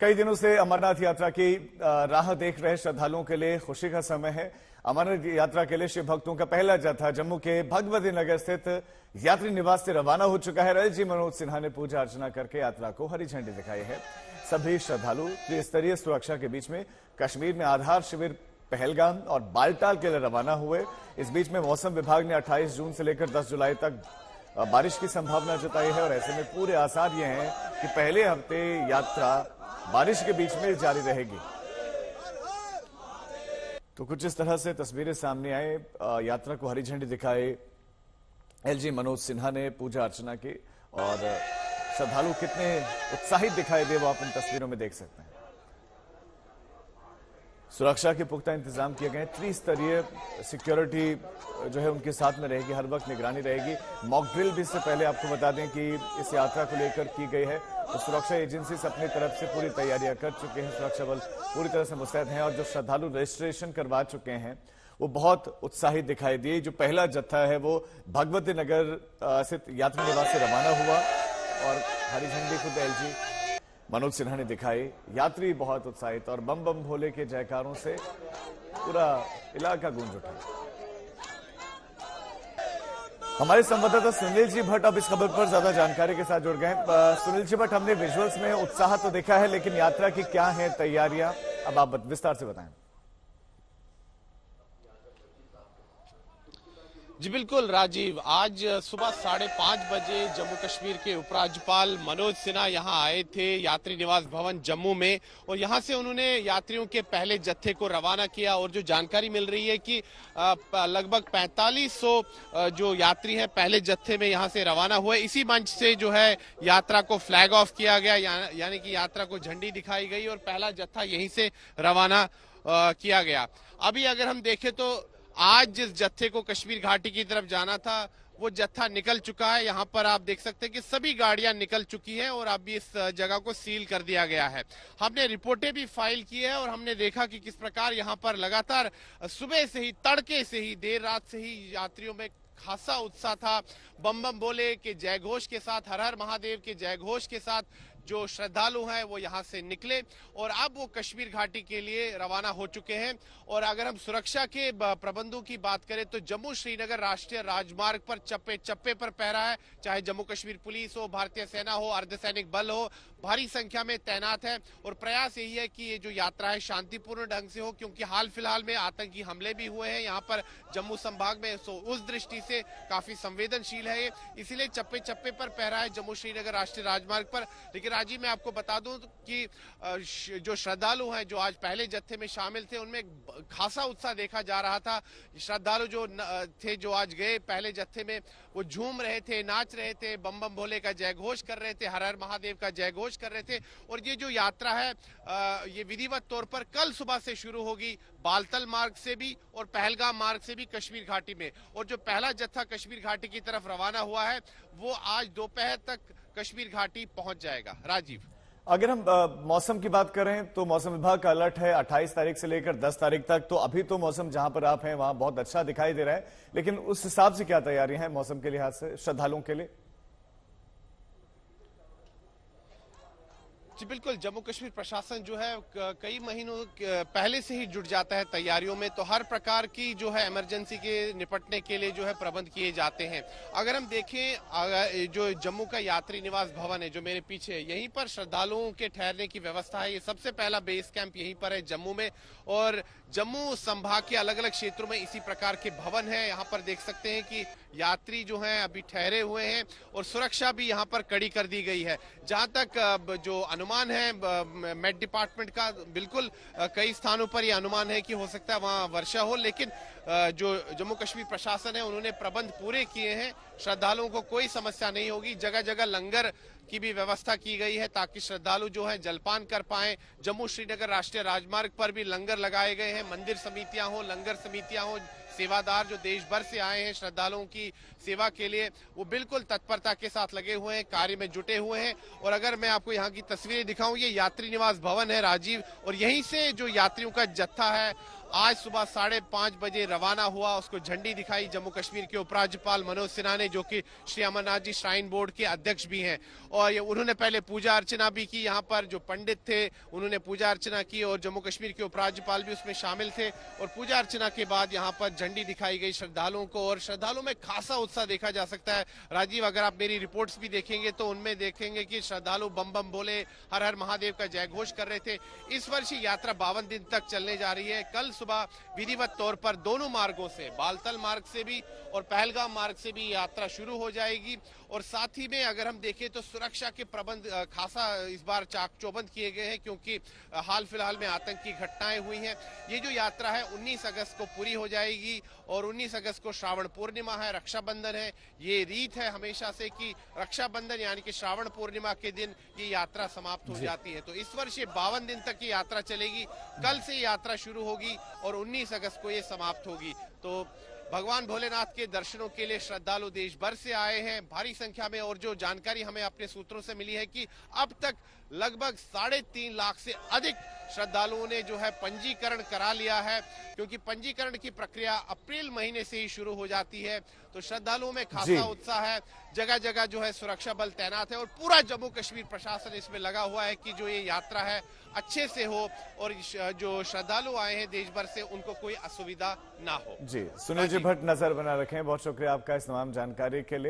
कई दिनों से अमरनाथ यात्रा की राह देख रहे श्रद्धालुओं के लिए खुशी का समय है। अमरनाथ यात्रा के लिए शिव भक्तों का पहला जत्था जम्मू के भगवती नगर स्थित यात्री निवास से रवाना हो चुका है। एलजी मनोज सिन्हा ने पूजा अर्चना करके यात्रा को हरी झंडी दिखाई है। सभी श्रद्धालु त्रिस्तरीय सुरक्षा के बीच में कश्मीर में आधार शिविर पहलगाम और बालटाल के लिए रवाना हुए। इस बीच में मौसम विभाग ने 28 जून से लेकर 10 जुलाई तक बारिश की संभावना जताई है और ऐसे में पूरे आसार ये हैं कि पहले हफ्ते यात्रा बारिश के बीच में जारी रहेगी। तो कुछ इस तरह से तस्वीरें सामने आए। यात्रा को हरी झंडी दिखाए एलजी मनोज सिन्हा ने पूजा अर्चना की और श्रद्धालु कितने उत्साहित दिखाई दे वो आप इन तस्वीरों में देख सकते हैं। सुरक्षा के पुख्ता इंतजाम किए गए। त्रिस्तरीय सिक्योरिटी जो है उनके साथ में रहेगी, हर वक्त निगरानी रहेगी। मॉक ड्रिल भी इससे पहले आपको बता दें कि इस यात्रा को लेकर की गई है। तो सुरक्षा एजेंसी अपनी तरफ से पूरी तैयारियां कर चुके हैं। सुरक्षा बल पूरी तरह से मुस्तैद हैं और जो श्रद्धालु रजिस्ट्रेशन करवा चुके हैं वो बहुत उत्साहित दिखाई दिए। जो पहला जत्था है वो भगवती नगर स्थित यात्री निवास से रवाना हुआ और हरी झंडी खुद एलजी मनोज सिन्हा ने दिखाई। यात्री बहुत उत्साहित और बम बम भोले के जयकारों से पूरा इलाका गूंज उठा। हमारे संवाददाता सुनील जी भट्ट अब इस खबर पर ज्यादा जानकारी के साथ जुड़ गए। सुनील जी भट्ट, हमने विजुअल्स में उत्साह तो देखा है, लेकिन यात्रा की क्या है तैयारियां, अब आप विस्तार से बताएं। जी बिल्कुल राजीव, आज सुबह 5:30 बजे जम्मू कश्मीर के उपराज्यपाल मनोज सिन्हा यहां आए थे यात्री निवास भवन जम्मू में और यहां से उन्होंने यात्रियों के पहले जत्थे को रवाना किया। और जो जानकारी मिल रही है कि लगभग 4500 जो यात्री हैं पहले जत्थे में यहां से रवाना हुए। इसी मंच से जो है यात्रा को फ्लैग ऑफ किया गया, यानी कि यात्रा को झंडी दिखाई गई और पहला जत्था यहीं से रवाना किया गया। अभी अगर हम देखें तो आज जिस जत्थे को कश्मीर घाटी की तरफ जाना था वो जत्था निकल चुका है। यहाँ पर आप देख सकते हैं कि सभी गाड़ियां निकल चुकी हैं और अभी इस जगह को सील कर दिया गया है। हमने रिपोर्टें भी फाइल की है और हमने देखा कि किस प्रकार यहाँ पर लगातार सुबह से ही, तड़के से ही, देर रात से ही यात्रियों में खासा उत्साह था। बम बम भोले के जयघोष के साथ, हर हर महादेव के जयघोष के साथ जो श्रद्धालु हैं वो यहाँ से निकले और अब वो कश्मीर घाटी के लिए रवाना हो चुके हैं। और अगर हम सुरक्षा के प्रबंधों की बात करें तो जम्मू श्रीनगर राष्ट्रीय राजमार्ग पर चप्पे चप्पे पर पहरा है, चाहे जम्मू कश्मीर पुलिस हो, भारतीय सेना हो, अर्धसैनिक बल हो, भारी संख्या में तैनात है। और प्रयास यही है कि ये जो यात्रा है शांतिपूर्ण ढंग से हो, क्योंकि हाल फिलहाल में आतंकी हमले भी हुए हैं यहाँ पर जम्मू संभाग में। सो उस दृष्टि से काफी संवेदनशील है ये, इसीलिए चप्पे चप्पे पर पहरा है जम्मू श्रीनगर राष्ट्रीय राजमार्ग पर। लेकिन राजीव, मैं आपको बता दूं कि जो श्रद्धालु हैं जो आज पहले जत्थे में शामिल थे उनमें खासा उत्साह देखा जा रहा था। श्रद्धालु जो थे जो आज गए पहले जत्थे में वो झूम रहे थे, नाच रहे थे, बम बम भोले का जयघोष कर रहे थे, हर हर महादेव का जयघोष कर रहे थे। और ये जो यात्रा है ये विधिवत तौर पर कल सुबह से शुरू होगी, बालतल मार्ग से भी और पहलगाम मार्ग से भी कश्मीर घाटी में। और जो पहला जत्था कश्मीर घाटी की तरफ रवाना हुआ है वो आज दोपहर तक कश्मीर घाटी पहुंच जाएगा। राजीव, अगर हम मौसम की बात करें तो मौसम विभाग का अलर्ट है 28 तारीख से लेकर 10 तारीख तक। तो अभी तो मौसम जहां पर आप हैं वहां बहुत अच्छा दिखाई दे रहा है, लेकिन उस हिसाब से क्या तैयारियां हैं मौसम के लिहाज से श्रद्धालुओं के लिए? जी बिल्कुल, जम्मू कश्मीर प्रशासन जो है कई महीनों पहले से ही जुट जाता है तैयारियों में। तो हर प्रकार की जो है इमरजेंसी के निपटने के लिए जो है प्रबंध किए जाते हैं। अगर हम देखें जो जम्मू का यात्री निवास भवन है जो मेरे पीछे है, यहीं पर श्रद्धालुओं के ठहरने की व्यवस्था है। ये सबसे पहला बेस कैंप यहीं पर है जम्मू में और जम्मू संभाग के अलग अलग क्षेत्रों में इसी प्रकार के भवन है। यहाँ पर देख सकते हैं कि यात्री जो हैं अभी ठहरे हुए हैं और सुरक्षा भी यहाँ पर कड़ी कर दी गई है। जहाँ तक जो अनुमान है मेट डिपार्टमेंट का, बिल्कुल कई स्थानों पर यह अनुमान है कि हो सकता है वहाँ वर्षा हो, लेकिन जो जम्मू कश्मीर प्रशासन है उन्होंने प्रबंध पूरे किए हैं। श्रद्धालुओं को कोई समस्या नहीं होगी। जगह जगह लंगर की भी व्यवस्था की गई है ताकि श्रद्धालु जो है जलपान कर पाएं। जम्मू श्रीनगर राष्ट्रीय राजमार्ग पर भी लंगर लगाए गए हैं। मंदिर समितियां हो, लंगर समितियां हो, सेवादार जो देश भर से आए हैं श्रद्धालुओं की सेवा के लिए वो बिल्कुल तत्परता के साथ लगे हुए हैं, कार्य में जुटे हुए हैं। और अगर मैं आपको यहाँ की तस्वीरें दिखाऊं, ये यात्री निवास भवन है राजीव, और यहीं से जो यात्रियों का जत्था है आज सुबह 5:30 बजे रवाना हुआ। उसको झंडी दिखाई जम्मू कश्मीर के उपराज्यपाल मनोज सिन्हा ने, जो कि श्री अमरनाथ जी श्राइन बोर्ड के अध्यक्ष भी हैं। और उन्होंने पहले पूजा अर्चना भी की। यहाँ पर जो पंडित थे उन्होंने पूजा अर्चना की और जम्मू कश्मीर के उपराज्यपाल भी उसमें शामिल थे। और पूजा अर्चना के बाद यहाँ पर झंडी दिखाई गई श्रद्धालुओं को, और श्रद्धालुओं में खासा उत्साह देखा जा सकता है। राजीव, अगर आप मेरी रिपोर्ट्स भी देखेंगे तो उनमें देखेंगे कि श्रद्धालु बम बम बोले, हर हर महादेव का जय घोष कर रहे थे। इस वर्ष ये यात्रा 52 दिन तक चलने जा रही है। कल सुबह विधिवत तौर पर दोनों मार्गों से, बालतल मार्ग से भी और पहलगाम मार्ग से भी यात्रा शुरू हो जाएगी। और साथ ही में अगर हम देखें तो सुरक्षा के प्रबंध खासा इस बार चाक चौबंद किए गए हैं, क्योंकि हाल फिलहाल में आतंकी घटनाएं हुई हैं। ये जो यात्रा है 19 अगस्त को पूरी हो जाएगी और 19 अगस्त को श्रावण पूर्णिमा है, रक्षाबंधन है। ये रीत है हमेशा से कि रक्षाबंधन यानी कि श्रावण पूर्णिमा के दिन ये यात्रा समाप्त हो जाती है। तो इस वर्ष ये 52 दिन तक ये यात्रा चलेगी। कल से यात्रा शुरू होगी और 19 अगस्त को ये समाप्त होगी। तो भगवान भोलेनाथ के दर्शनों के लिए श्रद्धालु देश भर से आए हैं भारी संख्या में। और जो जानकारी हमें अपने सूत्रों से मिली है कि अब तक लगभग 3.5 लाख से अधिक श्रद्धालुओं ने जो है पंजीकरण करा लिया है, क्योंकि पंजीकरण की प्रक्रिया अप्रैल महीने से ही शुरू हो जाती है। तो श्रद्धालुओं में खासा उत्साह है। जगह जगह जो है सुरक्षा बल तैनात है और पूरा जम्मू कश्मीर प्रशासन इसमें लगा हुआ है कि जो ये यात्रा है अच्छे से हो और जो श्रद्धालु आए हैं देश भर से उनको कोई असुविधा ना हो। जी, सुनील जी भट्ट नजर बना रखें। बहुत शुक्रिया आपका इस तमाम जानकारी के लिए।